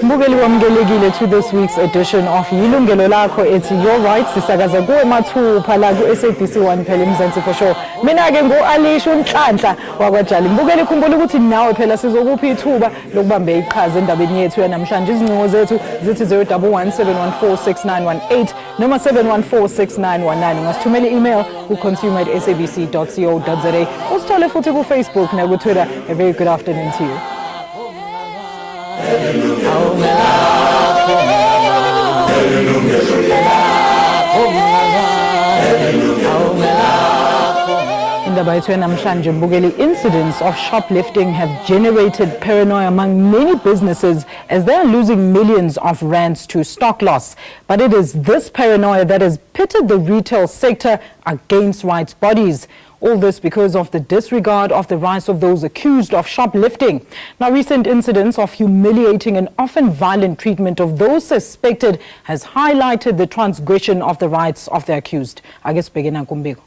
Mbukeli wamkelekile to this week's edition of Yilungelo Lakho. It's your rights. Sisakaza kuwe mathupha la ku SABC 1 phela eMzansi for sure. Mina ke ngo Alisha uNhlanhla wakwaJali. Mbukeli khumbula ukuthi nawe phela sizokupha ithuba lokubamba iqhaza endabeni yethu yanamhlanje. Izincingo zethu zithi 0117146918 noma 7146919. Ungasithumela email ku consumer@sabc.co.za. Usithole futhi ku Facebook na ku Twitter. A very good afternoon to you. Indaba yethu namhlanje mbukeli, incidents of shoplifting have generated paranoia among many businesses as they are losing millions of rands to stock loss. But it is this paranoia that has pitted the retail sector against rights bodies. All this because of the disregard of the rights of those accused of shoplifting. Now, recent incidents of humiliating and often violent treatment of those suspected has highlighted the transgression of the rights of the accused. Agesibhekena kumbiko.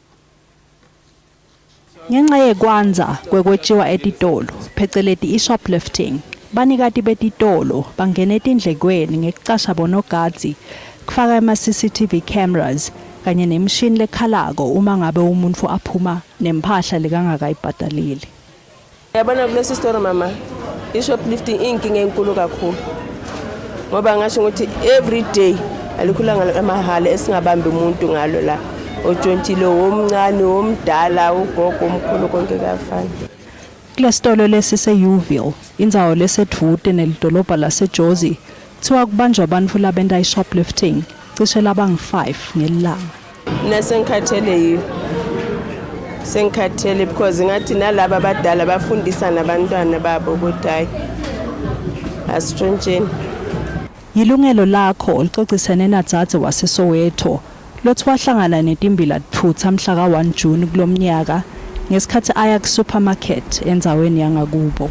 Ngenxa yekwanza kwekwetshiwa etitolo pheceleti i-shoplifting, banikati betitolo bangena etindlekweni ngekucasha bonogadi kufaka ama-CCTV cameras kanye nemishini lekhalako uma ngabe umuntu aphuma nempahla lekangakayibhadalile. Yabona kulesi story mama, i-shoplifting inkinga enkulu kakhulu. Ngoba ngasho ukuthi every day alikhulanga emahala esingabambi umuntu ngalo la. Ojontshilo omncane omdala ugogo omkhulu konke kuyafana. Kulesitolo lesi se-Yilungelo, indzawo lesedvude nelidolobha laseJozi, kuthiwa kubanjwa abantu labenta i-shoplifting cishe labangu-5 ngelilanga. Mina sengikhathele because ngathi nalaba abadala bafundisa nabantwana babo ukuthi hayi asitshontseni. Yilungelo Lakho licocisene nadzadze waseSoweto lothi wahlangana netimbila phutha mhla ka-1 June kulomnyaka ngesikhathi aya ku-supermarket endzaweni yangakubo.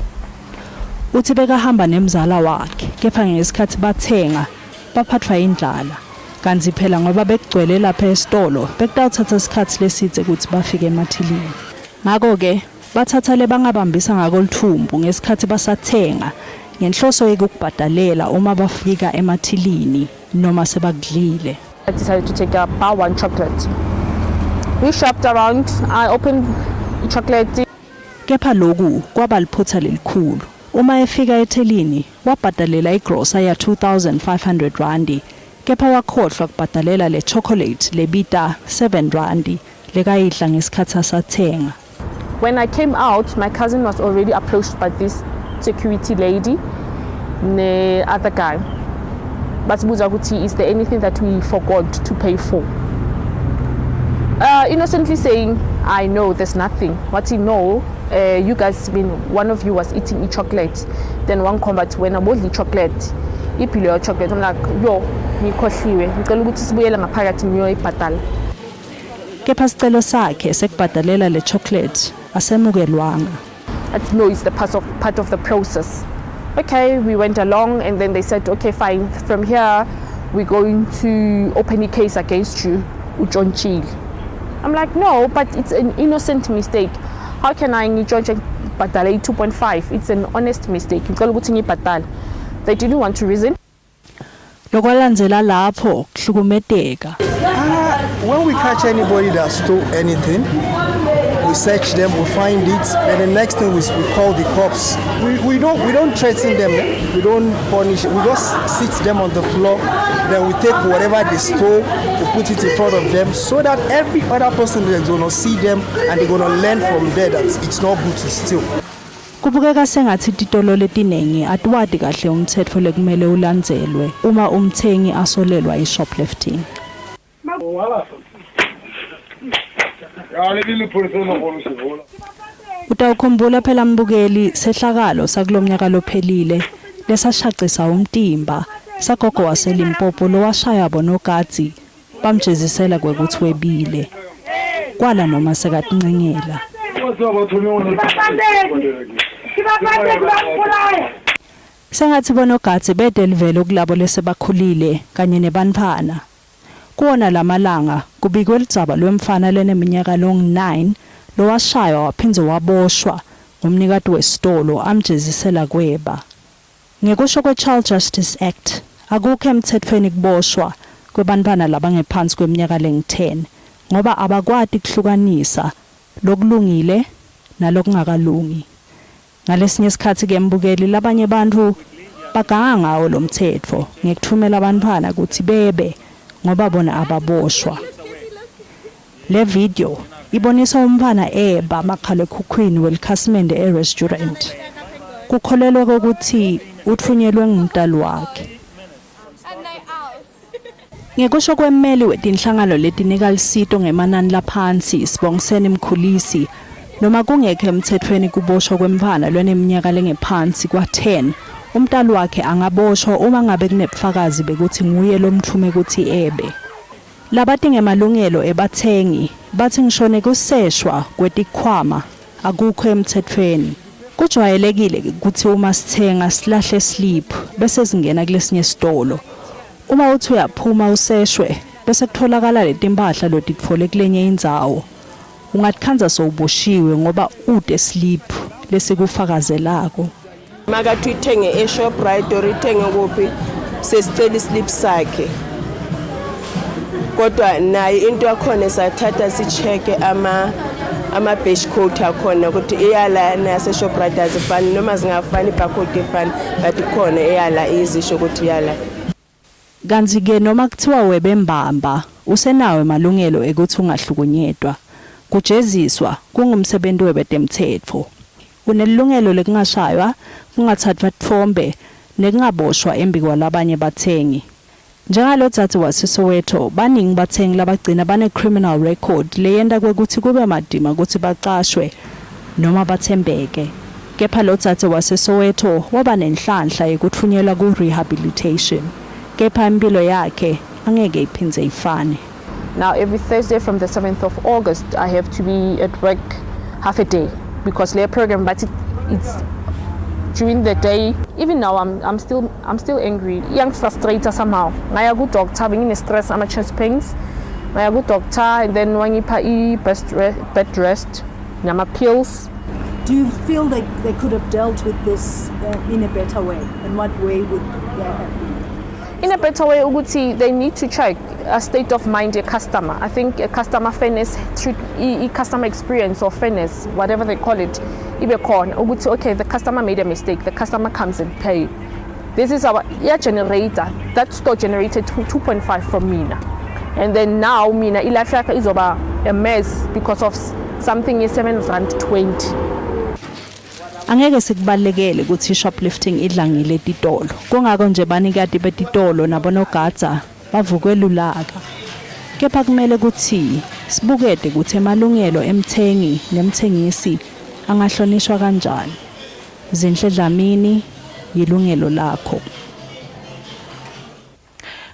Uthi bekahamba nemzala wakhe kepha ngesikhathi bathenga baphathwa indlala. Kanti phela ngoba bekugcwele lapha esitolo bekutawuthatha isikhathi lesithe ukuthi bafike emathilini. Ngakho-ke bathatha le bangabambisa ngako lithumbu ngesikhathi basathenga ngenhloso yokubhadalela uma bafika emathilini noma sebakudlile. I decided to take a bar one chocolate. We shopped around. I opened the chocolate. Kepha loku kwaba liphutha lelikhulu. Uma efika ethelini wabhadalela igrosa ya 2500 randi. Kepha wakhohlwa kubhadalela le chocolate lebita 7 randi lekayidla ngesikhathi asathenga. When I came out, my cousin was already approached by this security lady, the other guy. But is there anything that we forgot to pay for? Innocently saying, I know there's nothing. What you know, you guys, one of you was eating a chocolate. Then one combat when I bought the chocolate, ipilo chocolate. I'm like, yo, nikoshiwe. Ngicela ukuthi sibuyele ngaphakathi niyoyibhadala. Kepha sicelo sakhe sekubhadalela le chocolate asemukelwanga. No, it's the part of the process. Okay, we went along and then they said, okay, fine, from here we're going to open a case against you, John Chill. I'm like, no, but it's an innocent mistake. How can I judge Batale 2.5? It's an honest mistake. They didn't want to reason. Lokwalandzela lapho kuhlukumedeka. When we catch anybody that stole anything, we search them, we find it, and the next thing is we call the cops. We don't threaten them, we don't punish, we just sit them on the floor, then we take whatever they stole, we put it in front of them so that every other person is gonna see them and they're gonna learn from there that it's not good to steal. Kubukeka sengathi titolo letinengi atiwadi kahle umthetho lekumele ulandzelwe uma umthengi asolelwa i-shoplifting. Utawukhumbula phela mbukeli sehlakalo sakulomnyaka lophelile lesashaqisa umtimba sagogo waseLimpopo lowashaya bonogadi bamjezisela kwekuthi webile kwala noma sekatincenyela. Sengathi bonogadi bedelivele kulabo lesebakhulile kanye nebantwana. Kuona lamalanga kubikwe lidzaba lwemfana leneminyaka long-9 lowashaywa waphindze waboshwa ngumnikati wesitolo amjezisela kweba. Ngekusho kwe-Child Justice Act, akukho emthethweni kuboshwa kwebantwana labangephansi kweminyaka lengu-10 ngoba abakwati kuhlukanisa lokulungile nalokungakalungi. Ngalesinye isikhathi ke mbukeli labanye abantu baganga ngawo lo mthetho ngekuthumela abantwana ukuthi bebe ngoba bona ababoshwa. Le video ibonisa umntwana eba makhalekhukhwini welikhasimende e-restaurant. Kukholelwa ukuthi uthunyelwe ngumntali wakhe. Ngekusho kwemmeli wetinhlangano letinika lisito ngemanani laphansi Sibongiseni Mkhulisi, noma kungekho emthethweni kuboshwa kwemfana lweneminyaka lengephansi kwa-10, umntali wakhe angaboshwa uma ngabe kunebufakazi bekuthi nguye lo mthume ukuthi ebe. Labati ngemalungelo ebathengi bathi ngishone kuseshwa kwetikhwama akukho emthethweni. Kujwayelekile ukuthi uma sithenga silahle slip bese singena kulesinye sitolo. Uma uthi uyaphuma useshwe bese kutholakala letimpahla lotitfole kulenye indzawo, ungatikhanza sowuboshiwe ngoba ude slip lesikufakazelako. Makathi uthenge e-Shoprite or ithenge kuphi sesicela islip sakhe. Kodwa naye into yakhona sathatha sicheke ama-beige coat akhona ukuthi iyala nase-Shoprite azifani noma zingafani i-barcode efani but khona iyala izisho ukuthi iyala. Kanti-ke noma kuthiwa webembamba usenawo emalungelo ekuthi ungahlukunyetwa. Kujeziswa kungumsebenzi webetemthetho. Unelungelo lekungashaywa, kungathathwa tfombe, nekungaboshwa embi kwalabanye bathengi. Njengalo dzadze waseSoweto, baningi bathengi labagcina bane-criminal record leyenda kwekuthi kube madima ukuthi bacashwe noma bathembeke. Kepha lo dzadze waseSoweto waba nenhlanhla yekuthunyelwa ku-rehabilitation. Kepha impilo yakhe angeke iphindze ifane. Now every Thursday from the 7th of August I have to be at work half a day because their program, but it's during the day. Even now I'm still angry. Young frustrated somehow. Ngaya ku doctor having stress, I'm chest pains. Ngaya ku doctor and then wangipa bed rest, nama pills. Do you feel like they could have dealt with this in a better way? In what way would there have been? In a better way, Uguti, they need to check a state of mind a customer. I think a customer fairness, customer experience or fairness, whatever they call it, Uguti, okay, the customer made a mistake. The customer comes and pay. This is our generator. That store generated 2.5 from Mina. And then now Mina, Ilafaka is over a mess because of something is R7.20. Angeke sikubalekele ukuthi shoplifting idlangile titolo. Kungako nje banikati betitolo nabonogadza bavukela ulaka. Kepha kumele ukuthi sibukete ukuthi emalungelo emthengi nemthengisi angahlonishwa kanjani. Zinhle Dlamini, Yilungelo Lakho.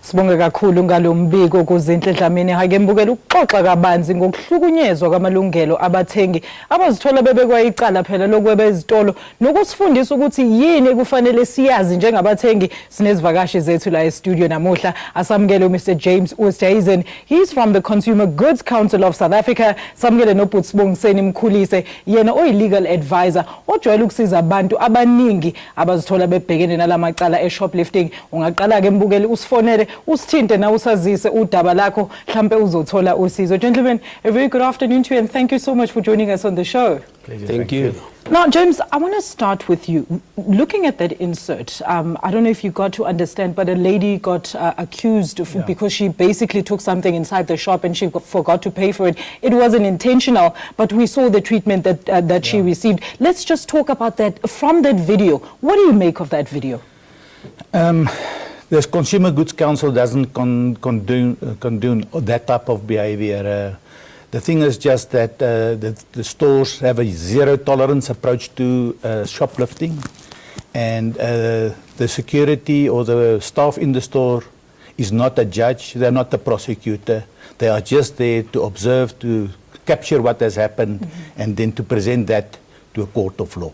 Sibonge kakhulu ngalombiko kuzinhle Dlamini. Hake mbukela ukuxoxa kabanzi ngokuhlukunyezwa kwamalungelo abathengi abazithola bebekwa icala phela lokweba ezitolo nokusifundisa ukuthi yini kufanele siyazi njengabathengi. Sinezivakashi zethu la e-studio namuhla. Asamukele Mr. James Oosthuizen. He's from the Consumer Goods Council of South Africa. Samukele no Sibongiseni Mkhulisi, yena oyi-legal advisor ojwayele ukusiza abantu abaningi abazithola bebhekene nalamacala e-shoplifting. Ungaqala ke mbukeli usifonele usithinte na usazise udaba lakho mhlambe uzothola usizo. Gentlemen, a very good afternoon to you and thank you so much for joining us on the show. Pleasure. Thank you. Now, James, I want to start with you. Looking at that insert, I don't know if you got to understand, but a lady got accused because she basically took something inside the shop and she forgot to pay for it. It wasn't intentional, but we saw the treatment that she received. Let's just talk about that. From that video, what do you make of that video? The Consumer Goods Council doesn't condone that type of behavior. The thing is just that the stores have a zero tolerance approach to shoplifting, and the security or the staff in the store is not a judge, they're not the prosecutor. They are just there to observe, to capture what has happened, and then to present that to a court of law.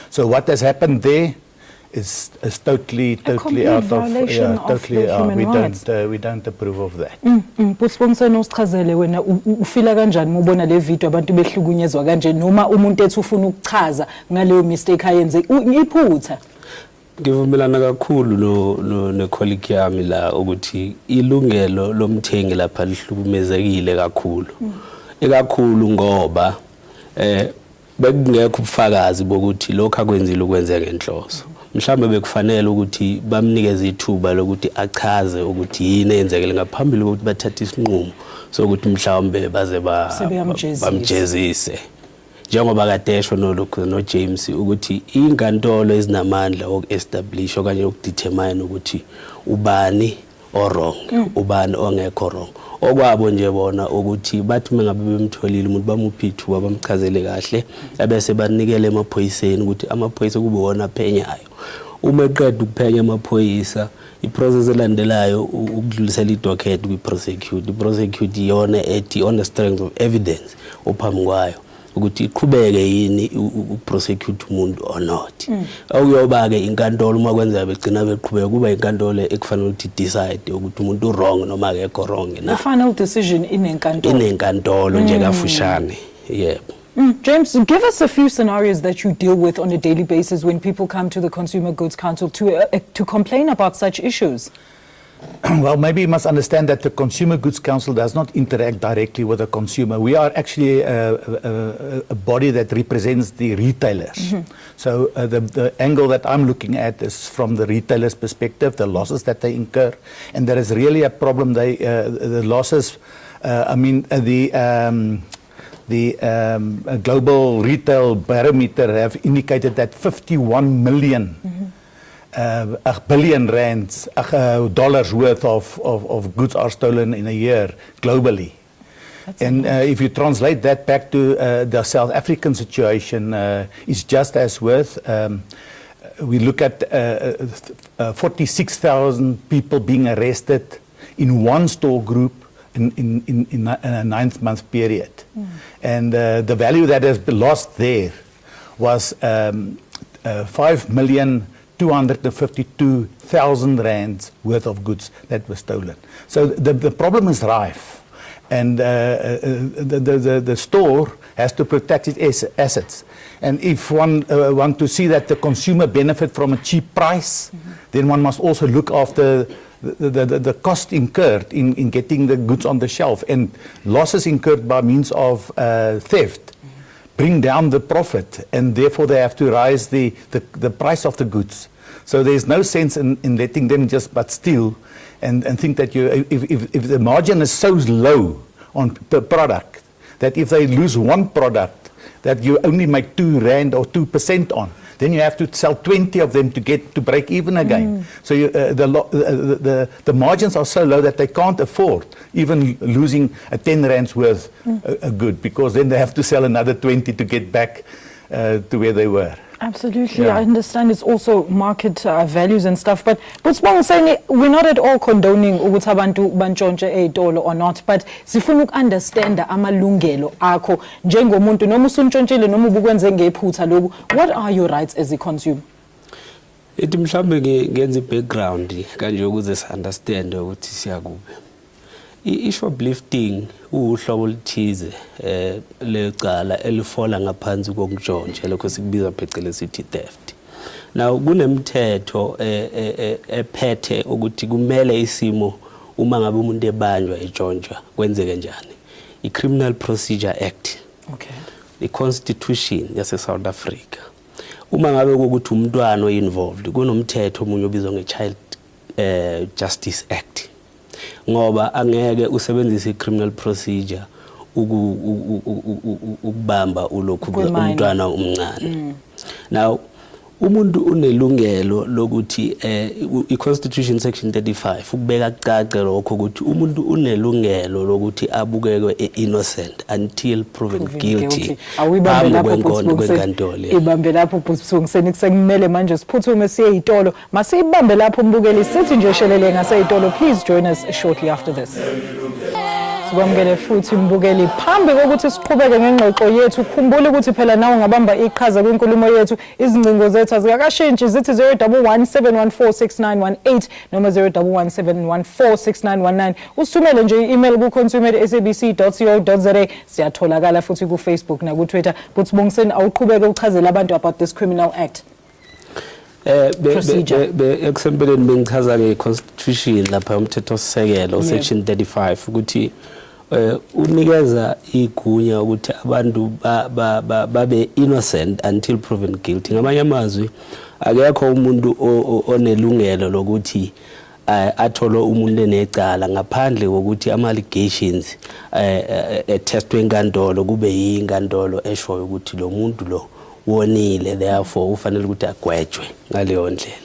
So what has happened there is totally out of we don't approve of that. Busibongiseni usichazele wena ufila kanjani ngubona le video abantu behlukunyezwa kanje noma umuntu ethi ufuna ukuchaza ngaleyo mistake ayenze iphutha. Ngivumelana kakhulu no colleague yami la ukuthi ilungelo lomthengi lapha lihlukumezekile kakhulu. Ekakhulu ngoba bekungekho ubufakazi bokuthi lokho akwenzile ukwenza ngenhloso. Mhlawumbe bekufanele ukuthi bamnikeze ithuba lokuthi achaze ukuthi yini eyenzekile ngaphambili ukuthi bathathe isinqumo sokuthi mhlawumbe baze bamjezise. Njengoba kadesho no James ukuthi inkantolo ezinamandla okuestablish okanye ukudetermine ukuthi ubani wrong, ubani ongekho wrong. Okwabo nje bona ukuthi bathi mengabe bemtholile umuntu bamuphi ithuba bamchazele kahle ebese banikele emaphoyiseni ukuthi amaphoyisa kube wona aphenyayo. Uma eqeda ukuphenya amaphoyisa iprocess elandelayo ukudlulisela idocket kwi-prosecute. I-prosecute iyona ethi on the strength of evidence ophambi kwayo ukuthi iqhubeke yini uprosecute umuntu or not. Awuyoba ke inkantolo uma kwenza begcina beqhubeka kuba inkantolo ekufanele ukuthi decide ukuthi umuntu wrong noma akekho wrong na. The final decision inenkantolo nje kafushane. Yebo. James, give us a few scenarios that you deal with on a daily basis when people come to the Consumer Goods Council to complain about such issues. Well, maybe you must understand that the Consumer Goods Council does not interact directly with the consumer. We are actually a body that represents the retailers. So the angle that I'm looking at is from the retailer's perspective, the losses that they incur. And there is really a problem. The losses, the global retail barometer have indicated that 51 million billion rands, dollars worth of goods are stolen in a year globally. And if you translate that back to the South African situation, it's just as worth. We look at 46,000 people being arrested in one store group in a 9-month period. And the value that has been lost there was 5,252,000 rands worth of goods that were stolen. So the problem is rife, and the store has to protect its assets. And if one want to see that the consumer benefit from a cheap price, then one must also look after the cost incurred in getting the goods on the shelf, and losses incurred by means of theft bring down the profit, and therefore they have to rise the price of the goods. So there's no sense in letting them just but steal and think that if the margin is so low on the product that if they lose one product that you only make R2 or 2% on, then you have to sell 20 of them to break even again. So the margins are so low that they can't afford even losing a 10 rands worth a good, because then they have to sell another 20 to get back to where they were. Absolutely, yeah. I understand it's also market values and stuff, but saying we're not at all condoning ukuthi abantu bantshontshe ezitolo or not, but sifuna understand amalungelo akho njengomuntu noma usuntshontshile noma ubukwenze ngephutha lokhu. What are your rights as a consumer? Ethi mhlambe ngenza i-background kanje ukuze si-understand ukuthi siyakuphi. I-shoplifting uhlobo oluthize lecala elifola ngaphansi kokutshontsha lokho sikubiza phecelezi theft. Now kunemithetho ephethe ukuthi kumele isimo uma ngabe umuntu ebanjwa etshontsha kwenzeke njani. I-Criminal Procedure Act, i-Constitution yase South Africa. Uma ngabe ukuthi umntwana involved kunomthetho omunye obizwa nge-Child Justice Act. Ngoba angeke usebenzise i-criminal procedure ukubamba ulokhu umntwana omncane. Now umuntu unelungelo lokuthi i-Constitution section 35 ukubeka cace lokho ukuthi umuntu unelungelo lokuthi abukeke innocent until proven guilty. Awibambe lapho Phusongiseni kusekumele manje siphuthume siye ezitolo. Masibambe lapho umbukeli sithi nje shelele ngasezitolo. Please join us shortly after this. Sibamukele futhi umbukeli phambi kokuthi siqhubeke ngengxoxo yethu. Khumbula ukuthi phela nawe ngabamba iqhaza kwinkulumo yethu. Izingcingo zethu azikashintshi zithi 0117146918 noma 0117146919. Usithumele nje i-email ku consumer@sabc.co.za. Siyatholakala futhi ku Facebook na ku Twitter. But Sibongiseni awuqhubeke uchazela abantu about this criminal act. procedure. Eksempeleni bengichaza ke constitution lapha umthethosisekelo section 35 ukuthi unikeza igunya ukuthi abantu babe innocent until proven guilty. Ngamanye amazwi akekho umuntu onelungelo lokuthi athole umuntu enecala ngaphandle kokuthi ama allegations testwe enkantolo kube yinkantolo eshoyo ukuthi lo muntu lo wonile, therefore ufanele ukuthi agwetshwe ngaleyo ndlela.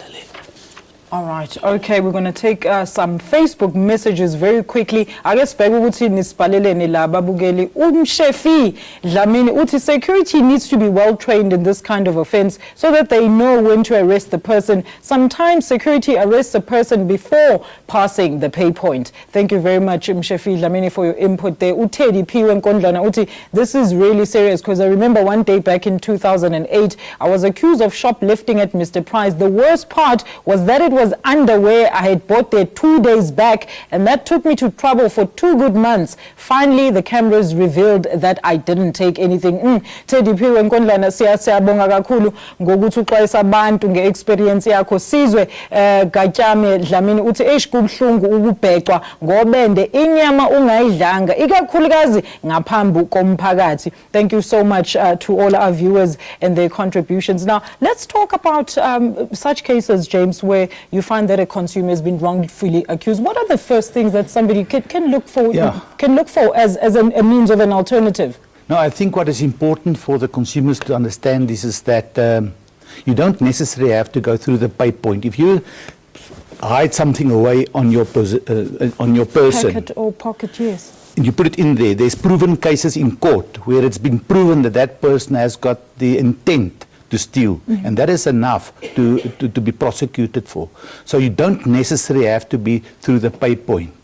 All right. Okay, we're going to take some Facebook messages very quickly. I guess ukuthi nisipalelene la babukeli. Shefi Dlamini uthi security needs to be well trained in this kind of offense so that they know when to arrest the person. Sometimes security arrests a person before passing the pay point. Thank you very much, Shefi Dlamini, for your input there. Utedi P Wenkondlana uthi this is really serious because I remember one day back in 2008 I was accused of shoplifting at Mr. Price. The worst part was that it was underwear I had bought there 2 days back, and that took me to trouble for 2 good months. Finally, the cameras revealed that I didn't take anything. Teddy P Wenkondlana siyabonga kakhulu ngokuthi uxwayisa abantu ngeexperience yakho. Sizwe Gatyame Dlamini uthi kubhlungu ukubhexwa ngobende inyama ungayidlanga ikakhulukazi ngaphambi komphakathi. Thank you so much to all our viewers and their contributions. Now, let's talk about such cases, James, where you find that a consumer has been wrongfully accused. What are the first things that somebody can look for as a means of an alternative? No, I think what is important for the consumers to understand is that you don't necessarily have to go through the pay point. If you hide something away on your person, Packet or pocket, yes. And you put it in there, there's proven cases in court where it's been proven that that person has got the intent to steal, and that is enough to be prosecuted for. So you don't necessarily have to be through the pay point.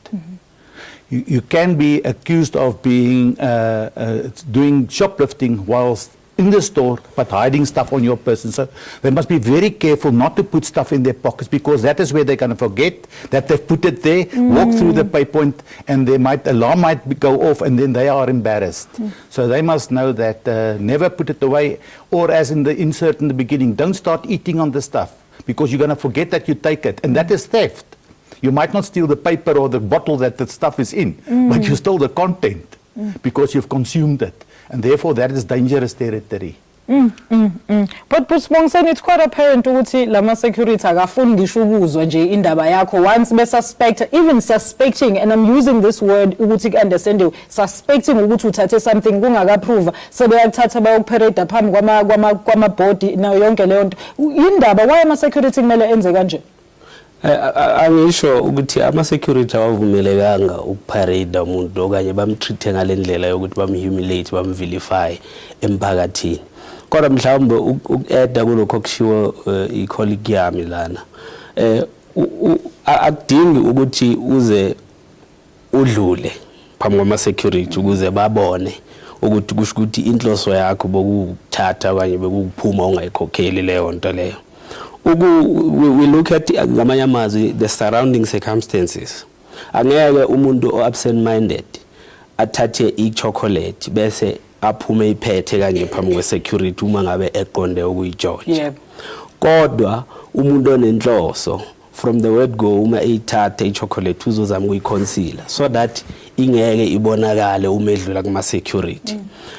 You can be accused of being doing shoplifting whilst in the store but hiding stuff on your person. So they must be very careful not to put stuff in their pockets, because that is where they're going to forget that they've put it there, walk through the pay point, and alarm might go off, and then they are embarrassed. So they must know that never put it away, or as in the insert in the beginning, don't start eating on the stuff, because you're going to forget that you take it, and that is theft. You might not steal the paper or the bottle that the stuff is in, but you stole the content because you've consumed it. And therefore, that is dangerous territory. But Pusbongsen, it's quite apparent ukuthi lama security akafuni ngisho ukuzwa nje indaba yakho once be suspect, even suspecting, and I'm using this word ukuthi understand, suspecting ukuthi uthathe something kungakaprove sebeyakuthatha bayokuphereda phambi kwama body nayo yonke leyo nto. Indaba why ama security kumele enze kanje? Angisho ukuthi ama security awavumelekanga ukuparade umuntu okanye bamtreat ngale ndlela yokuthi bamhumiliate bamvilify emphakathini. Kodwa mhlawumbe ukueda kulokho kushiwo icolleague yami lana akudingi ukuthi uze udlule phambi kwama security ukuze babone ukuthi kusho ukuthi inhloso yakho bokuthatha okanye bekukuphuma ungayikhokheli leyo nto leyo. We look at ngamanye amazwi the surrounding circumstances. Angeke umuntu absent-minded athathe ichocolate bese aphume iphethe kanje phambi kwe-security uma ngabe eqonde ukuyijoja. Kodwa umuntu onenhloso from the word go uma eyithathe ichocolate uzozama ukuyiconceal so that ingeke ibonakale uma edlula kuma security.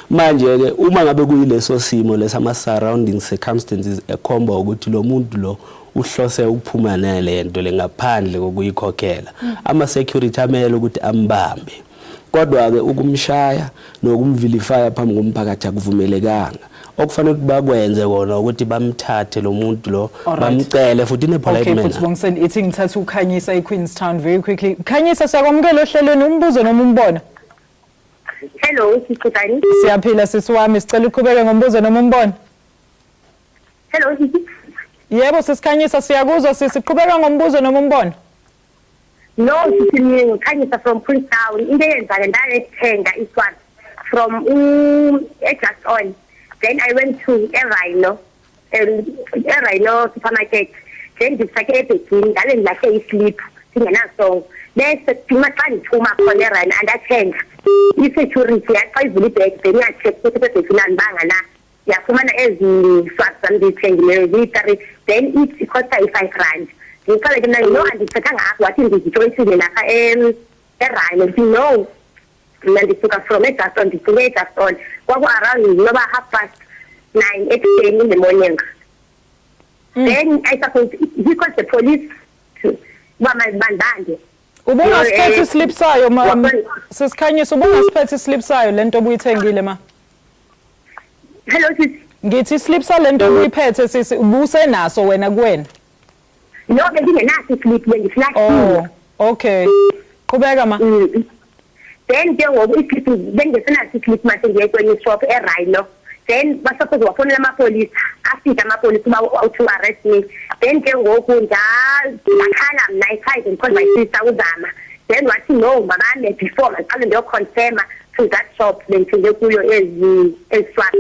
Manje ke uma ngabe kuyileso simo lesama surrounding circumstances ekhomba ukuthi lo muntu lo uhlose ukuphuma nale nto lengaphandle kokuyikhokhela, ama security amele ukuthi ambambe. Kodwa ke ukumshaya nokumvilifya phambi komphakathi akuvumelekanga. Okufanele bakwenze kona ukuthi bamthathe lo muntu lo bamcele futhi ne polite manner. Okay, Pusbongsen, ithi ngithatha uKhanyisa eQueenstown very quickly. Khanyisa, siyakwamukela ohlelweni, umbuzo noma umbona? Hello, sisithani? Siyaphila sisiwami, sicela uqhubeke ngombuzo noma umbona? Hello, sisi. Yebo sisikhanyisa, siyakuzwa siqhubeka ngombuzo noma umbona? No, sisi ngikhanyisa from Queenstown. Into yenzake ndayethenga iswani from just on. Then I went to a Rhino supermarket. Then ndifake ebhegini ngale ndilahle islip singenasong. Bese xa ndithuma khona eRhino andathenga. I-security yaxa ivula ibhegi then yacheck ukuthi ebhegini andibanga na. yafumana swaps andithengileyo ziyi-3 then it costa i-5 ngicale ke mna no andithethanga apho wathi ndizijoyisile lapha erhino ndithi no mna ndisuka from eJackson ndisuke eJackson kwaku-around noba 9:30 ekuseni in the morning. Then I suppose he called the police to bandande. Ubungasiphethe islip sayo ma sesikhanyisa ubungasiphethe islip sayo lento obuyithengile ma. Hello sis. Ngithi islip sa lento obuyiphethe sisi ubusenaso wena kuwena. No bengingenaso islip bengiflash. Oh okay. Qhubeka ma. Then ke ngoku islip bengisenaso islip mase ngiye kwenye shop eRhino. Then basaphoze wafonela amapolice afika amapolice to arrest me. Then ke ngoku ndakhala mna ekhaya because my sister uzama. Then wathi no mabane before maqale ndiyoconfirm to that shop bengithenge kuyo eziswap.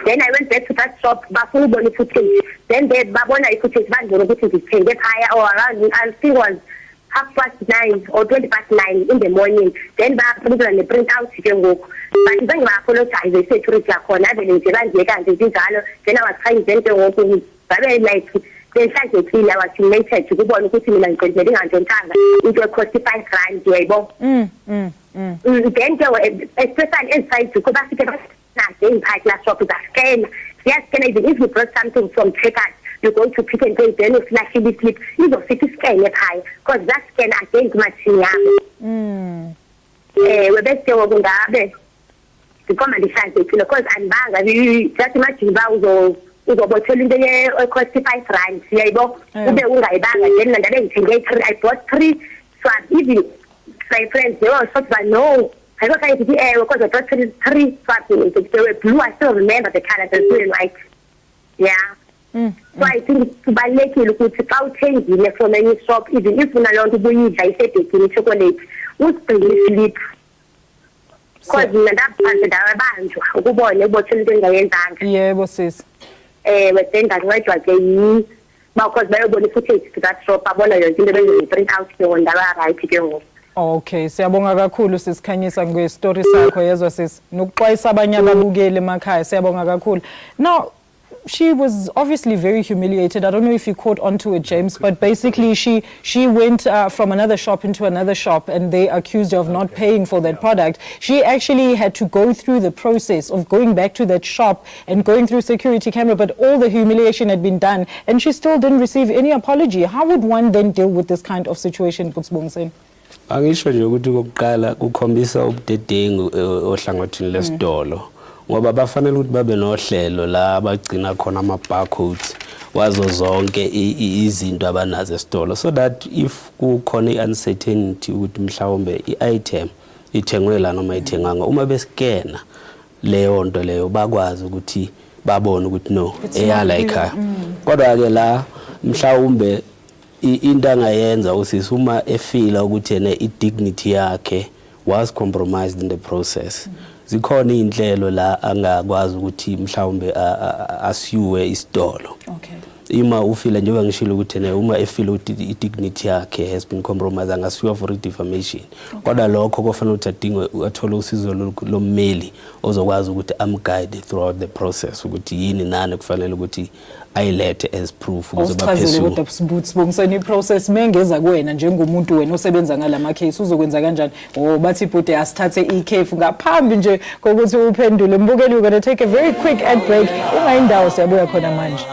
Then I went back to that shop bafuna ubona footage. Then they babona ifootage bandibona ukuthi ndithenge phaya or around I think was 9:30 or 9:20 in the morning. Then baphendula ne-print out ke ngoku. But zange ba-apologize i-security yakhona ave nje bandiyeka nje zinjalo. Then I was trying then ke ngoku babe like benhlazekile I was humiliated ukubona ukuthi mina ngicela ngingantshontanga into ecost R5 yayibo. Then ke especially inside because bafike basinaze imphathi la shop zascan. Siyascan even if you brought something from checkout you're going to pick and pay then you flash the slip izofika iscan ephaya because that scan against machine yakho. Webese ngokungabe because ndihlanzekile because andibanga just imagine ba uzobothela into ye-cost R5 yayibo ube ungayibanga then ndabe ngithenge I bought 3 swaps even my friends they all thought that no I don't think because I bought 3 swaps they were blue I still remember the color they were white. Yeah. So I think kubalekile ukuthi xa uthengile from any shop even if unalonto ubuyidla isedekini chocolate usibheke islip because mina ndaphandle ndabanjwa ukubona ubothela into engayenzanga. Yebo sis. Wetenda ncedwa ke because bayobona ifootage to that shop abona yonke into bezoyi-print out ke ngoku ndaba right ke ngoku. Okay, siyabonga kakhulu sisikhanyisa ngestory sakho yezwa sis. Nokuxwayisa abanye ababukeli emakhaya siyabonga kakhulu. Now she was obviously very humiliated. I don't know if you caught onto it, James, but basically she went from another shop into another shop and they accused her of not paying for that product. She actually had to go through the process of going back to that shop and going through security camera, but all the humiliation had been done and she still didn't receive any apology. How would one then deal with this kind of situation, Kutsbongsen? Angisho nje ukuthi kokuqala kukhombisa ubudedengu ohlangothini lesitolo. Ngoba bafanele ukuthi babe nohlelo la abagcina khona ama-barcodes wazo zonke izinto abanazo esitolo so that if kukhona i-uncertainty ukuthi mhlawumbe i-item ithengwe la noma ithenganga uma besikena leyo nto leyo bakwazi ukuthi babone ukuthi no eyala ekhaya. Kodwa-ke la mhlawumbe into angayenza usisi uma efila ukuthi yena i-dignity yakhe was compromised in the process. Zikhona inhlelo la angakwazi ukuthi mhlawumbe asiwe isitolo. Okay. Ima ufila njengoba ngishilo ukuthi uma efila ukuthi i-dignity yakhe has been compromised angasiwa for defamation. Kodwa lokho kufanele ukuthi adinge athole usizo lommeli ozokwazi ukuthi amguide throughout the process ukuthi yini nani kufanele ukuthi ayilethe as proof ukuze baphezulu. Sibongiseni process mengeza kuwena njengomuntu wena osebenza ngalama case uzokwenza kanjani? Bathi bhuti asithathe ikhefu ngaphambi nje kokuthi uphendule. Mbukeli, we're going to take a very quick ad break. Ungayindawo siyabuya khona manje.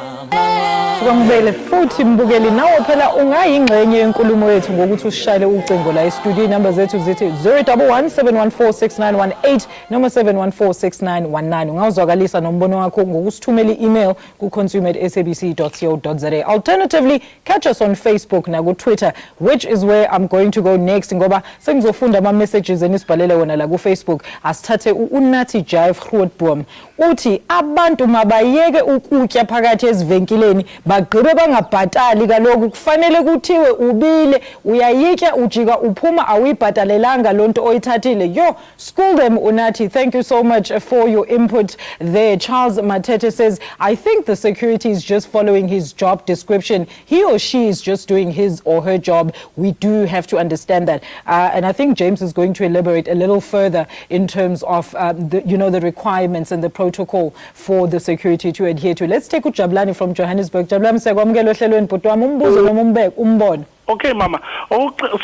Sikwamukele futhi mbukeli nawe phela ungayingxenye yenkulumo yethu ngokuthi usishayele ucingo la e-studio. Number zethu zithi 011 7146918 noma 7146919. Ungawuzwakalisa nombono wakho ngokusithumela i-email ku consume@sabc.co.za. Alternatively, catch us on Facebook na ku Twitter, which is where I'm going to go next ngoba sengizofunda ama messages enisibhalele wona la ku Facebook. Asithathe uNathi Jive Grootboom uthi abantu mabayeke ukutya phakathi ezivenkileni bagqibe bangabhatali kaloku kufanele kuthiwe ubile uyayitya ujika uphuma awuyibhatalelanga lonto oyithathile. Yo, school them Unathi. Thank you so much for your input there. Charles Matete says, I think the security is just following his job description. He or she is just doing his or her job. We do have to understand that. And I think James is going to elaborate a little further in terms of the requirements and the protocol for the security to adhere to. Let's take uJabulani from Johannesburg. Jabulani sekwamukela ohlelweni bhuti wami umbuzo noma umbeke umbono. Okay mama,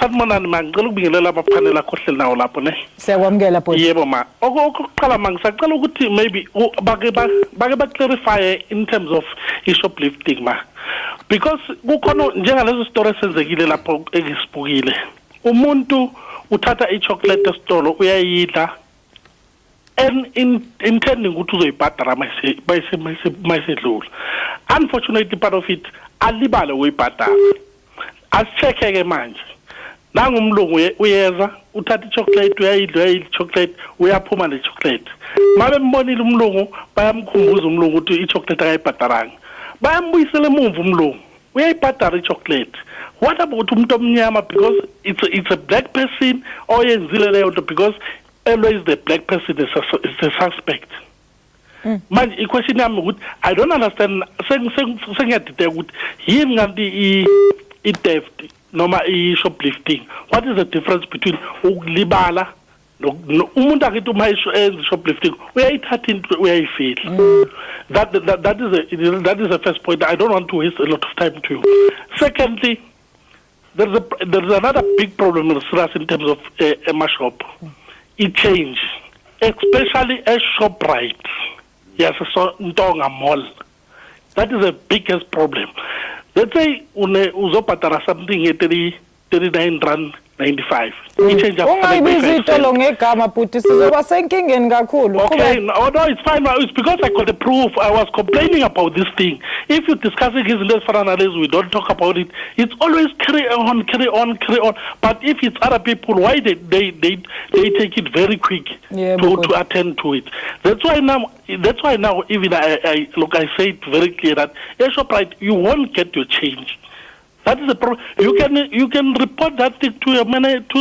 sanibonani mangicela ukubingelela abaphaneli akhohleli nawo lapho ne. Siyakwamukela bhuti. Yebo ma. Okokuqala mangisacela ukuthi maybe bake clarify in terms of shoplifting ma. Because kukhona njengaleso story esenzekile lapho ekisibukile. Umuntu uthatha ichocolate esitolo uyayidla and intending ukuthi uzoyibhadara mayisedlula. Unfortunately part of it alibale uyibhadara. Asicheke manje. Nangu umlungu uyeza uthatha ichocolate uyayidla chocolate uyaphuma nechocolate. Mabe mbonile umlungu bayamkhumbuza umlungu ukuthi ichocolate akayibhadaranga. Bayambuyisela emumva umlungu uyayibhadara ichocolate. What about umuntu omnyama, because it's a black person oyenzile leyo nto, because always the black person is the suspect. Manje iquestion yami ukuthi I don't understand sengiyadideka ukuthi yini kanti i-theft noma i-shoplifting. What is the difference between ukulibala umuntu akithi uma enza shoplifting uyayithatha into uyayifihla. That is the first point. I don't want to waste a lot of time to you. Secondly, there's another big problem in Sras in terms of a shop. It changed, especially a ShopRite. Yes, so Ntonga Mall. That is the biggest problem. Let's say uzopatara something at 39 rand 95. Ungayibizi itolo ngegama bhuti sizoba senkingeni kakhulu. Okay, no, it's fine. It's because I got the proof. I was complaining about this thing. If you're discussing his list for analysis, we don't talk about it. It's always carry on. But if it's other people, why they take it very quick to attend to it. That's why now even I say it very clear that ShopRite, you won't get your change. That is the problem. You can report that thing to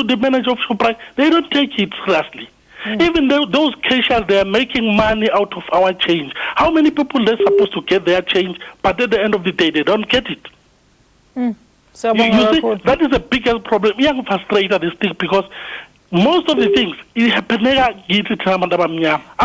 the manager of ShopRite. They don't take it seriously. Even though those cashiers, they are making money out of our change. How many people they're supposed to get their change, but at the end of the day, they don't get it. You see, that is the biggest problem. We are frustrated this thing because most of the things, it happens. I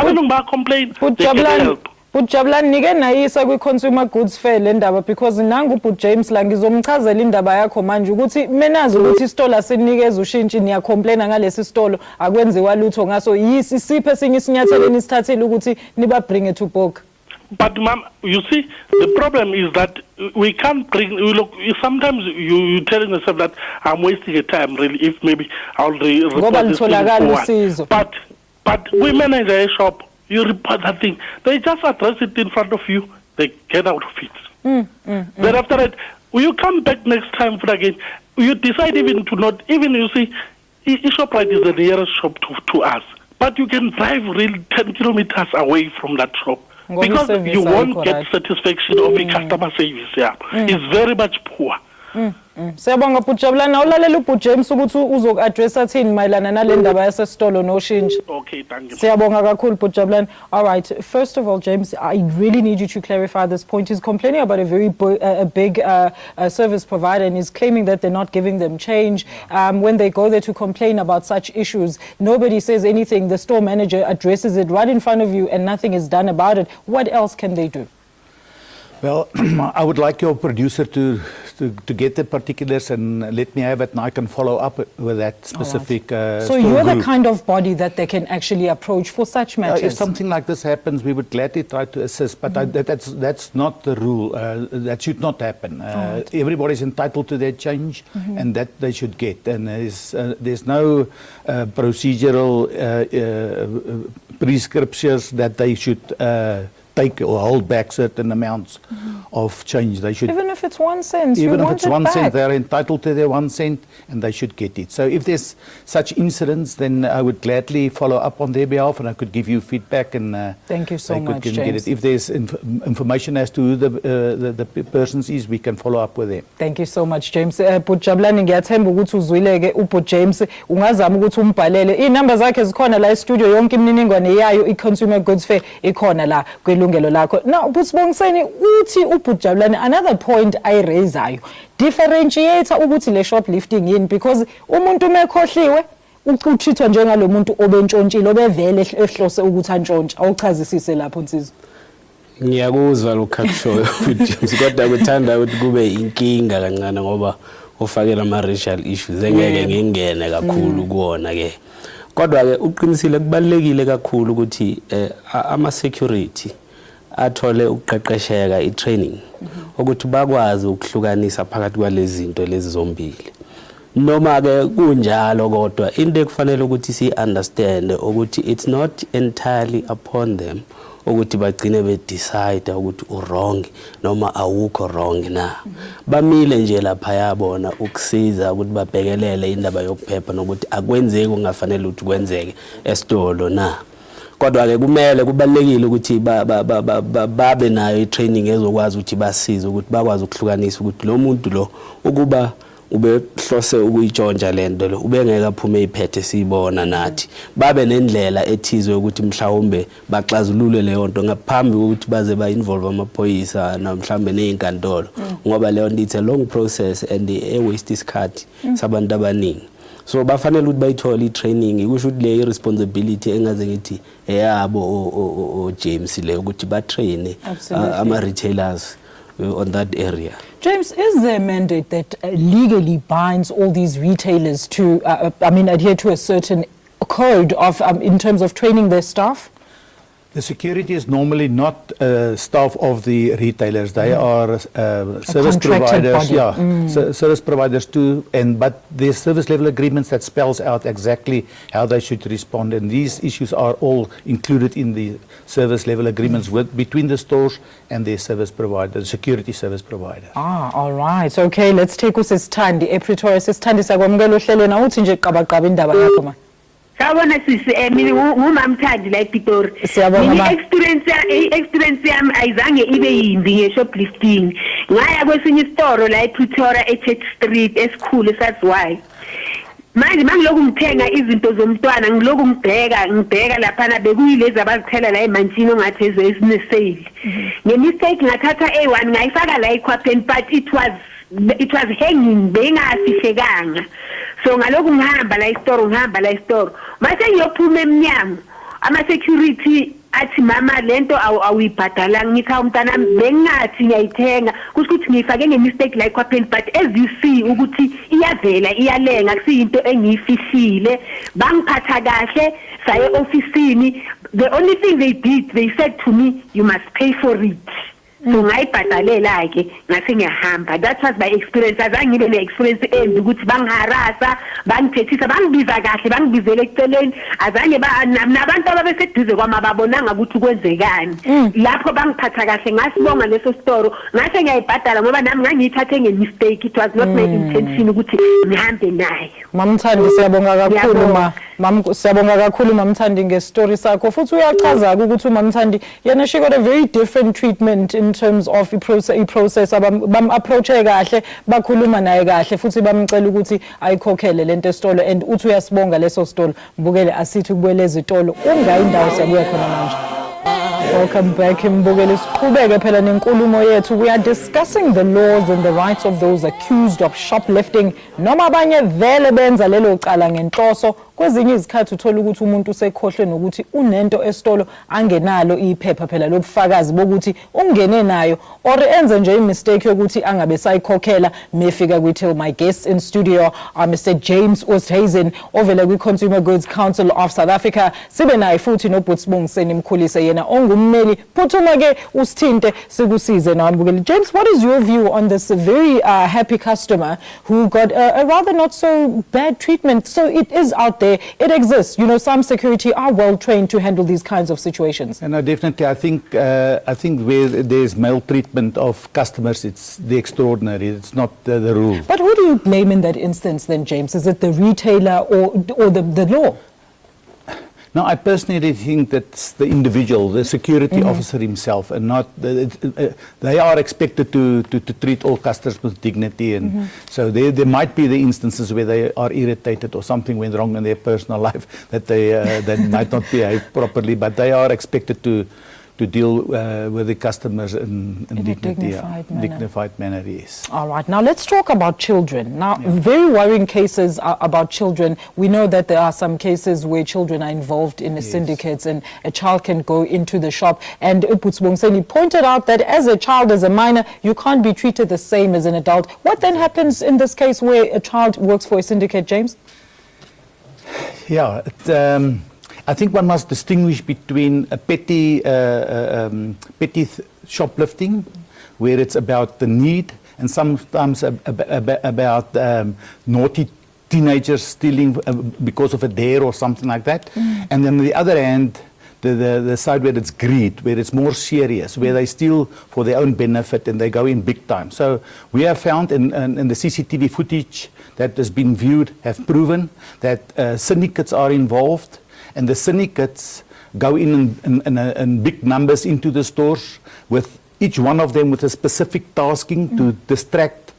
don't complain. They can help. Jabulani nike nayisa kwi-consumer goods fair le ndaba, because nangu ubhuti James la ngizomchazela indaba yakho manje ukuthi menazi ukuthi isitolo asinikeza ushintshi niyacomplaina ngalesi sitolo akwenziwa lutho ngaso. Yisiphe esinye isinyathelo nisithathile ukuthi niba bring it to book. But ma'am, you see, the problem is that we can't bring. Look, sometimes you're telling yourself that I'm wasting a time. Really, if maybe I'll report this thing forward. But we manage a shop. You report that thing. They just address it in front of you. They get out of it. Then after that, you come back next time for again. You decide even to not. Even you see, ShopRite is the nearest shop to us. But you can drive really 10 kilometers away from that shop. Because you won't get satisfaction of a customer service. Yeah, it's very much poor. Siyabonga bhuti Jabulani, awulalela ubhuti James ukuthi uzoku-addressa thini mayelana nale ndaba yasesitolo noshintsho. Okay, thank you. Siyabonga kakhulu bhuti Jabulani. All right, first of all, James, I really need you to clarify this point. He's complaining about a very big service provider, and he's claiming that they're not giving them change. When they go there to complain about such issues, nobody says anything. The store manager addresses it right in front of you and nothing is done about it. What else can they do? Well, I would like your producer to get the particulars and let me have it, and I can follow up with that specific. So you're the kind of body that they can actually approach for such matters. If something like this happens, we would gladly try to assist, but that's not the rule. That should not happen. Everybody's entitled to their change, and that they should get. And there's no procedural prescriptions that they should take or hold back certain amounts of change. They should, even if it's 1 cent, even you if want it's it 1 back. cent, they're entitled to their 1 cent, and they should get it. So if there's such incidents, then I would gladly follow up on their behalf, and I could give you feedback, and thank you so they much, could get James. it. If there's information as to who the persons is, we can follow up with them. Thank you so much, James. Bujabulani, ngiyathemba ukuthi uzwile-ke uBut James, ungazama ukuthi umbhalele. Iy'namba zakhe zikhona la e-studio, yonke imininingwane yayo i-Consumer Goods Fair ikhona la kwilungelo lakho. Now, Busibongiseni, uthi uBujabulani, another point ayiraisayo, differentiator ukuthi le shoplifting yini, because umuntu umekhohliwe ucuthithwa njengalo muntu obentshontshile obevele ehlose ukuthi antshontshe. Awuchazisise lapho Nsizwa. Ngiyakuzwa lokhakushoyo James, kodwa kuthanda ukuthi kube inkinga kancane ngoba ufakela ama racial issues engeke ngingene kakhulu kuona ke. Kodwa ke uqinisile kubalekile kakhulu ukuthi ama security athole ukuqeqesheka i-training ukuthi bakwazi ukuhlukanisa phakathi kwalezi zinto lezi zombili. Noma ke kunjalo kodwa into ekufanele ukuthi si understand ukuthi it's not entirely upon them ukuthi bagcine be decide ukuthi wrong noma awukho wrong na. Bamile nje lapha yabona ukusiza ukuthi babhekelele indaba yokuphepha nokuthi akwenzeki ungafanele ukuthi kwenzeke esitolo na. Kodwa ke kumele kubalekile ukuthi babe nayo i-training ezokwazi ukuthi basize ukuthi bakwazi ukuhlukanisa ukuthi lo muntu lo ukuba ube hlose ukuyitshontsha lento lo ubengeke aphume iphethe sibona nathi babe nendlela ethizwe ukuthi mhlawumbe baxazulule leyo nto ngaphambi ukuthi baze ba involve amaphoyisa na mhlawumbe nezinkantolo ngoba leyo nto it's a long process and a waste isikhathi sabantu abaningi. So bafanele ukuthi bayithole i-training kusho ukuthi le responsibility engaze ngithi eyabo o James le ukuthi ba train ama retailers on that area. James, is there a mandate that legally binds all these retailers to, adhere to a certain code of, in terms of training their staff? The security is normally not staff of the retailers. They are service providers. Body. Yeah, service providers too. But there's service level agreements that spells out exactly how they should respond. And these issues are all included in the service level agreements between the stores and their service provider, the security service provider. All right. So, okay, let's take us Sithandi, Pretoria. Sithandi sakwamukela uhlelo na uthi nje qabaqaba indaba yakho ma. Sawubona sisi mina ngumamthandi la ePitori. Mina experience yami ayizange ibe yimbi nge-shoplifting. Ngaya kwesinye isitoro la ePretoria eChurch Street esikhulu esaziwayo. Manje mangilokhu ngithenga izinto zomntwana ngilokhu ngibheka lapha bekuyilezi abazithela la emantshini ongathi ezine sale. Ngemistake ngathatha A1 ngayifaka la ekhwapheni but it was hanging bengafihlekanga. So ngalokhu ngihamba la store mase ngiyophuma eminyango ama security athi mama lento awuyibhadala ngithi umntana bengathi ngiyayithenga kusho ukuthi ngifake ngemistake la ekhwapheni but as you see ukuthi iyavela iyalenga kusiyinto engiyifihlile bangiphatha kahle saye officeini. The only thing they did, they said to me, you must pay for it. So ngayibhadalela ke ngase ngiyahamba. That was my experience. Azange ngibe ne-experience embi ukuthi bangiharasa bangithethisa bangibiza kahle bangibizele eceleni azange nabantu ababeseduze kwami babonanga ukuthi kwenzekani. Lapho bangiphatha kahle ngasibonga leso store ngase ngiyayibhadala ngoba nami ngangiyithathe ngemistake. It was not my intention ukuthi ngihambe nayo. Mamthandi siyabonga kakhulu siyabonga kakhulu Mamthandi ngestory sakho futhi uyachaza ukuthi uMamthandi yena she got a very different treatment in terms of i-process approach kahle bakhuluma naye kahle futhi bamcela ukuthi ayikhokhele lento estolo and uthi uyasibonga leso stolo mbukele asithi kubuyele ezitolo ungayi indawo siyabuya khona manje. Welcome back Mbukeli. Siqhubeke phela nenkulumo yethu. We are discussing the laws and the rights of those accused of shoplifting. Noma abanye vele benza lelo cala ngenhloso. Kwezinye izikhathi uthola ukuthi umuntu usekhohlwe nokuthi unento estolo angenalo iphepha phela lobufakazi bokuthi ungene nayo or enze nje imistake yokuthi angabe sayikhokhela mefika kwithi my guests in studio are Mr. James Oosthuizen ovela kwi-Consumer Goods Council of South Africa. Sibe naye futhi noButsibongiseni Mkhulise yena ongummeli phuthuma ke usithinte sikusize nawe Mbukeli. James, what is your view on this very happy customer who got a rather not so bad treatment? So it is out there where it exists. You know, some security are well trained to handle these kinds of situations. And definitely, I think where there's maltreatment of customers, it's the extraordinary. It's not the rule. But who do you blame in that instance then, James? Is it the retailer or the law? No, I personally think that's the individual, the security officer himself, and not they are expected to treat all customers with dignity, and so there might be the instances where they are irritated or something went wrong in their personal life that they might not behave properly, but they are expected to deal with the customers in dignity, dignified manner, yes. All right, now let's talk about children. Now, very worrying cases are about children. We know that there are some cases where children are involved in the syndicates, and a child can go into the shop. And Uputsbongseni pointed out that as a child, as a minor, you can't be treated the same as an adult. What then happens in this case where a child works for a syndicate, James? Yeah, I think one must distinguish between a petty shoplifting, where it's about the need, and sometimes about naughty teenagers stealing because of a dare or something like that. And then on the other hand, the side where it's greed, where it's more serious, where they steal for their own benefit and they go in big time. So we have found in the CCTV footage that has been viewed have proven that syndicates are involved. And the syndicates go in big numbers into the stores, with each one of them with a specific tasking to distract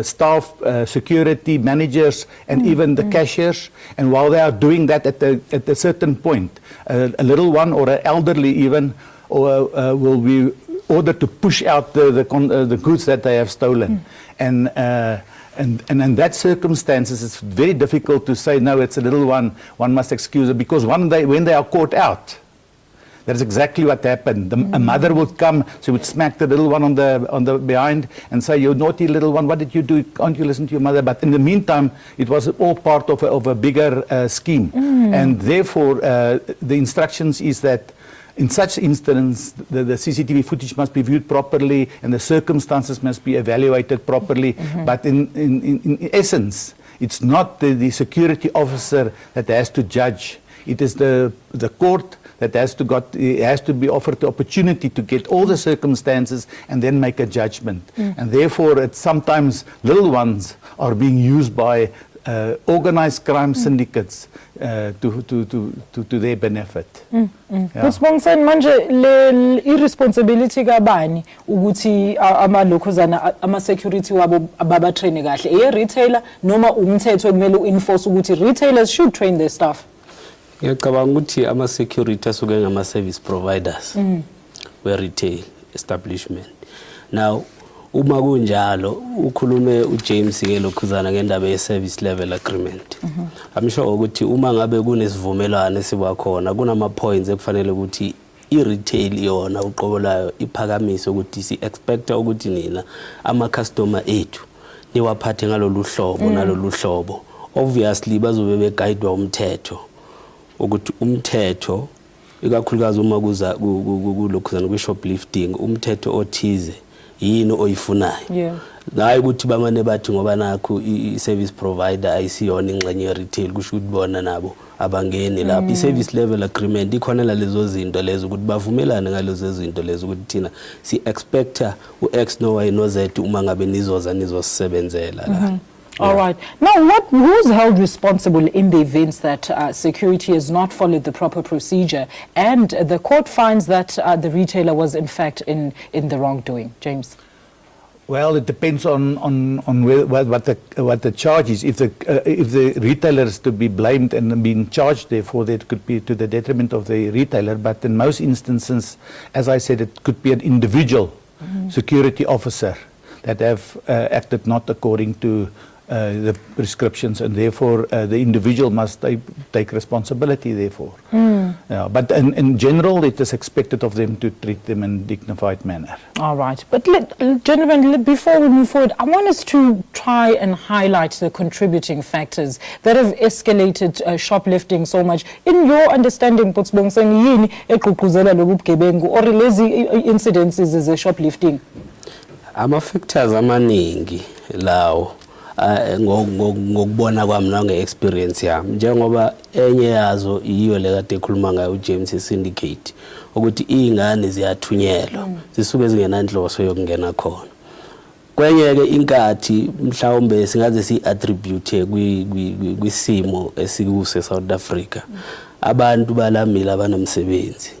staff, security, managers, and even the cashiers. And while they are doing that at a certain point, a little one or an elderly even will be ordered to push out the goods that they have stolen. And in that circumstances, it's very difficult to say, no, it's a little one must excuse it, because when they are caught out, that's exactly what happened. A mother would come, she would smack the little one on the behind and say, you naughty little one, what did you do? Can't you listen to your mother? But in the meantime, it was all part of a bigger scheme. And therefore, the instructions is that in such instance, the CCTV footage must be viewed properly and the circumstances must be evaluated properly. But in essence, it's not the security officer that has to judge. It is the court that has to be offered the opportunity to get all the circumstances and then make a judgment. And therefore, it's sometimes little ones are being used by organized crime syndicates to their benefit. Kutsibongiseni manje le irresponsibility kabani ukuthi amalokhuzana ama-security wabo ababatraine kahle, eye-retailer noma umthetho kumele u-enforce ukuthi retailers should train their staff? Ngiyacabanga ukuthi ama-security asuke ngama-service providers we-retail establishment. Now, uma kunjalo ukhulume uJames ke lokhuzana ngendaba ye-service level agreement. I'm sure ukuthi uma ngabe kunesivumelwano sibakhona kunama points ekufanele ukuthi i-retail yona uqobolayo iphakamise ukuthi si-expecta ukuthi nina ama-customer ethu niwaphathe ngalolu hlobo nalolu hlobo. Obviously bazobe beguidwa umthetho ukuthi umthetho ikakhulukazi uma kuza kulokhuzana kwi-shoplifting umthetho othize yini oyifunayo. Hayi ukuthi bamane bathi ngoba nakho i-service provider ayisiyona ingxenye ye-retail kusho ukuthi bona nabo abangeni lapho. I-service level agreement ikhonela lezo zinto lezo ukuthi bavumelane ngalezo zinto lezo ukuthi thina si-expecta u-X no Y no Z uma ngabe nizoza nizosebenzela la. All right. Now, who's held responsible in the events that security has not followed the proper procedure and the court finds that the retailer was in fact in the wrongdoing? James? Well, it depends on what the charge is. If the retailer is to be blamed and being charged, therefore that could be to the detriment of the retailer. But in most instances, as I said, it could be an individual security officer that have acted not according to the prescriptions, and therefore the individual must take responsibility therefore. But in general, it is expected of them to treat them in a dignified manner. All right. But gentlemen, before we move forward, I want us to try and highlight the contributing factors that have escalated shoplifting so much. In your understanding, Putsbongsen, yini egqugquzela lobu bugebengu or lezi incidences ze shoplifting? Ama-factors amaningi lawo ngokubona kwami nange-experience yami njengoba enye yazo yiyo le kade ekhuluma ngayo uJames syndicate ukuthi iy'ngane ziyathunyelwa zisuke zingenanhloso yokungena khona kwenye-ke inkathi mhlawumbe singaze siyi-attribute kwisimo esikuso eSouth Africa abantu balamile abanomsebenzi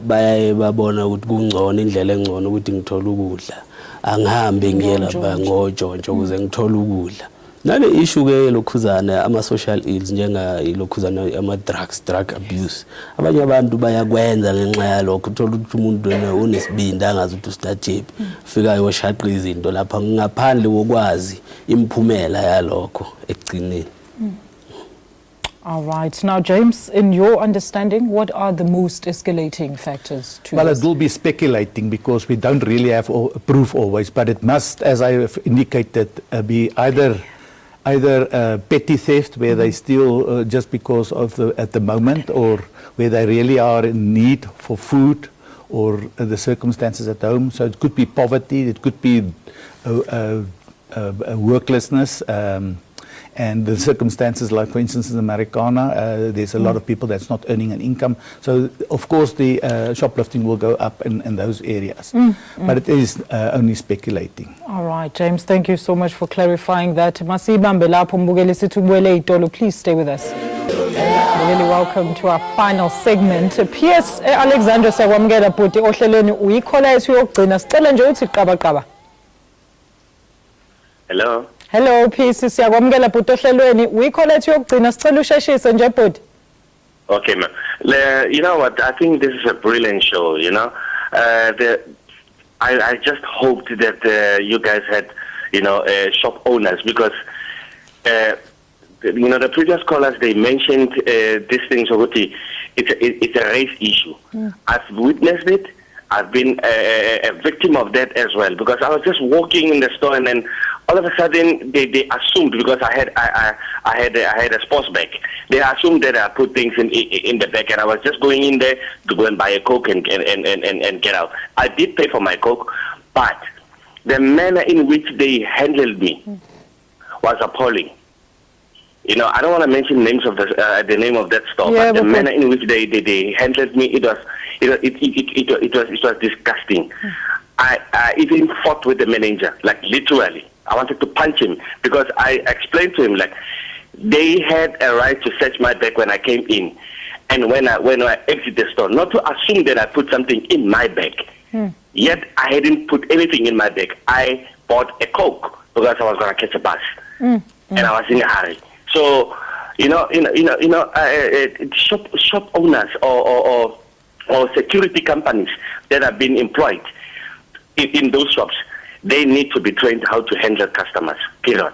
bayaye babona ukuthi kungcono indlela engcono ukuthi ngithola ukudla angihambe ngiye lapha ngojontjo ukuze ngithole ukudla nale issue ke lokhuzana ama-social ills njengayilokhuzana ama-drug abuse abanye abantu bayakwenza ngenxa yalokho uthola ukuthi umuntu unesibindi angazi ukuthi usitajepi fika yoshaqa izinto lapha ngaphandle kokwazi imiphumela yalokho ekugcineni. All right. Now, James, in your understanding, what are the most escalating factors to Well, this? it will be speculating because we don't really have proof always, but it must, as I have indicated, be either petty theft where they steal just because of at the moment, or where they really are in need for food or the circumstances at home. So it could be poverty, it could be worklessness, and the circumstances, like for instance in Americana, there's a lot of people that's not earning an income. So of course the shoplifting will go up in those areas. But it is only speculating. All right, James, thank you so much for clarifying that. Masibambe lapho mbukeli sithi ubuyele itolo. Please stay with us. Really welcome to our final segment. PS Alexander siyakwamukela bhuti ohlelweni uyikhola yethu yokugcina. Sicela nje uthi qaba. Hello. Hello, PS siyakwamukela bhuti ohlelweni uyikhola yethu yokugcina. Sicela usheshise nje bhuti. Okay, ma'am. You know what? I think this is a brilliant show. You know, I just hoped that you guys had, shop owners, because the previous callers, they mentioned these things. It's a race issue. I've witnessed it. I've been a victim of that as well, because I was just walking in the store and then all of a sudden they assumed, because I had a sports bag, they assumed that I put things in the bag, and I was just going in there to go and buy a Coke and get out. I did pay for my Coke, but the manner in which they handled me was appalling. I don't want to mention names of the name of that store, but the manner in which they handled me, it was disgusting. I even fought with the manager, like literally. I wanted to punch him, because I explained to him, like, they had a right to search my bag when I came in, and when I exit the store, not to assume that I put something in my bag. Yet I hadn't put anything in my bag. I bought a Coke because I was going to catch a bus, and I was in a hurry. So, shop owners or security companies that have been employed in those shops, they need to be trained how to handle customers, period.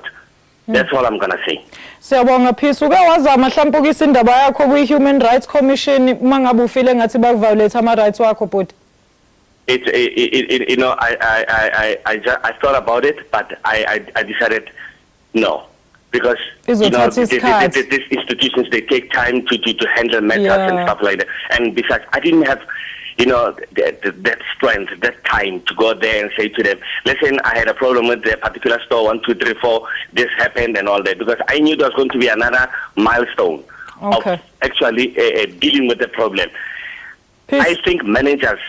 That's all I'm going to say. Siyabonga phisa uke wazama mhlawumbe ukisa indaba yakho kwi-Human Rights Commission mangabe ufile ngathi bakuviolate ama-rights wakho bhuti? I thought about it, but I decided no. Because these institutions, they take time to handle matters and stuff like that. And besides, I didn't have, that strength, that time to go there and say to them, listen, I had a problem with the particular store, 1, 2, 3, 4, this happened and all that. Because I knew there was going to be another milestone of actually dealing with the problem. I think managers,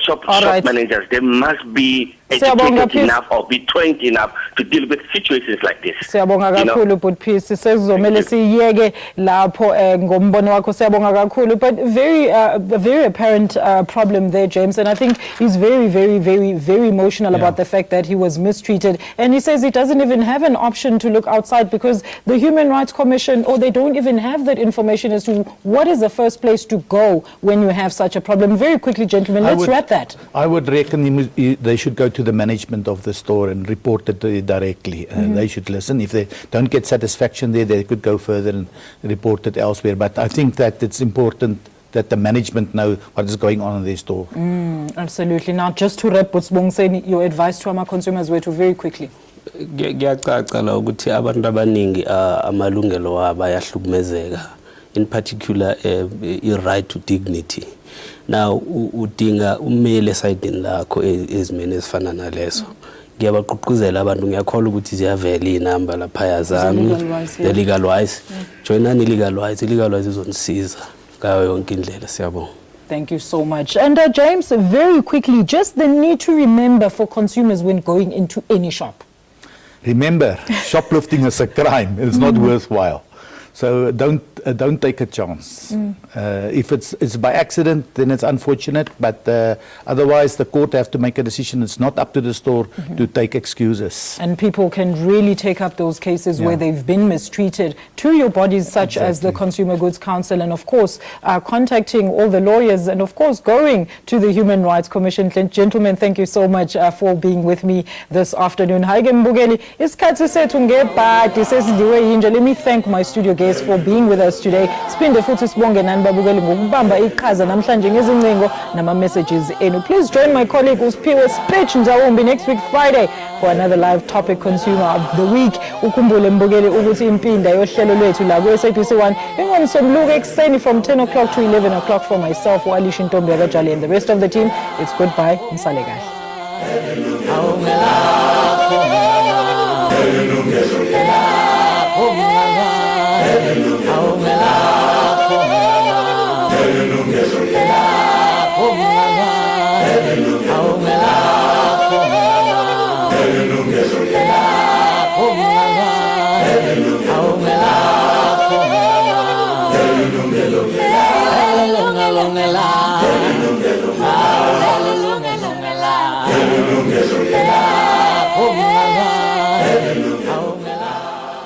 shop managers, they must be educated enough or be trained enough to deal with situations like this. Siyabonga kakhulu but Peace sesizomela siyeke lapho ngombono wakho siyabonga kakhulu, but very apparent problem there, James, and I think he's very emotional about the fact that he was mistreated, and he says he doesn't even have an option to look outside because the Human Rights Commission, or they don't even have that information as to what is the first place to go when you have such a problem. Very quickly, gentlemen, let's wrap that. I would reckon they should go to the management of the store and report it directly. They should listen. If they don't get satisfaction there, they could go further and report it elsewhere. But I think that it's important that the management know what is going on in their store. Absolutely. Now, just to wrap, your advice to our consumers were to very quickly. Ngiyacacala ukuthi abantu abaningi amalungelo wabo ayahlukumezeka, in particular i-right to dignity. Now udinga umele sayidini lakho ezimene ezifana naleso. ngiyabaqhuquzela abantu ngiyakholwa ukuthi ziyavela inamba lapha zami Legal-wise, yeah. legal wise joinani legal wise izonisiza ngayo yonke indlela siyabonga. Thank you so much. And James, very quickly, just the need to remember for consumers when going into any shop. Remember, shoplifting is a crime. It's not worthwhile. So don't take a chance. If it's by accident, then it's unfortunate. But otherwise, the court have to make a decision. It's not up to the store to take excuses. And people can really take up those cases where they've been mistreated to your bodies, such as the Consumer Goods Council, and of course, contacting all the lawyers, and of course, going to the Human Rights Commission. Gentlemen, thank you so much for being with me this afternoon. Let me thank my studio guests for being with us today. Sphinde futhi sibonge nani babukeli ngokubamba iqhaza namhlanje ngezincingo nama messages enu. Please join my colleague uSphiwe Speech Nzawumbi next week Friday for another live topic consumer of the week. Ukhumbule mbukeli ukuthi impinda yohlelo lwethu la ku SABC1 ingomsombuluko ekseni from 10 o'clock to 11 o'clock for myself, Walisha Ntombi Akajali, and the rest of the team. It's goodbye. Msale kahle. Yilungelo Lakho.